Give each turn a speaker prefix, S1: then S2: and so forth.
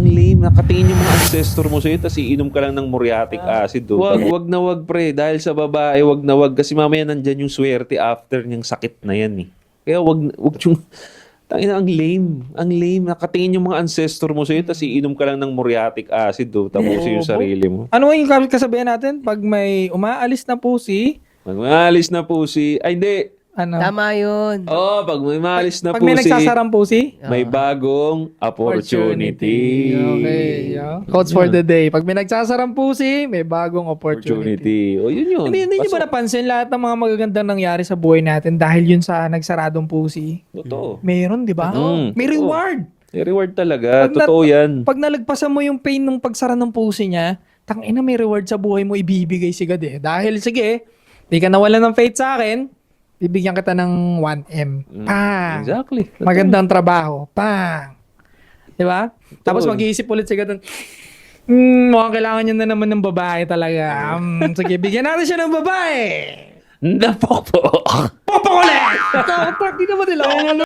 S1: lame. Nakatingin yung mga ancestor mo sa'yo, tapos iinom ka lang ng muriatic acid. Wag na wag, pre. Dahil sa babae, wag na wag. Kasi mamaya nandyan yung swerte after niyang sakit na yan eh. Kaya wag yung... Tangina, ang lame. Ang lame. Nakatingin yung mga ancestor mo sa'yo, tapos iinom ka lang ng muriatic acid. Tapusin yung sarili mo.
S2: Ano yung kasabihan natin? Pag may umaalis na pusi,
S1: Mag-maalis na po si... Ay, hindi.
S2: ano?
S3: Tama yun.
S1: Pag may maalis na
S2: Pag
S1: po
S2: may
S1: si...
S2: nagsasarang pusi,
S1: May bagong opportunity.
S2: Okay. Yeah. Quotes for the day. Pag may nagsasarang pusi, may bagong opportunity.
S1: O, yun yun.
S2: Hindi niyo ba napansin lahat ng mga magagandang nangyari sa buhay natin dahil yun sa nagsaradong pusi?
S1: Totoo.
S2: Meron, di ba? May
S1: Totoo.
S2: reward.
S1: May reward talaga.
S2: Pag
S1: Totoo yan.
S2: Pag nalagpasan mo yung pain ng pagsara ng pusi niya, tangina may reward sa buhay mo ibibigay si God eh. Dahil sige, di ka nawalan ng faith sa akin, bibigyan kita ng 1M. Pang!
S1: Exactly. Totoo.
S2: Magandang trabaho. Pang! Di ba? Tapos mag-iisip ulit si God. Mukhang kailangan niya na naman ng babae talaga. Sige, bigyan natin siya ng babae.
S1: Napokpok.
S2: Popok ulit! Di naman nila.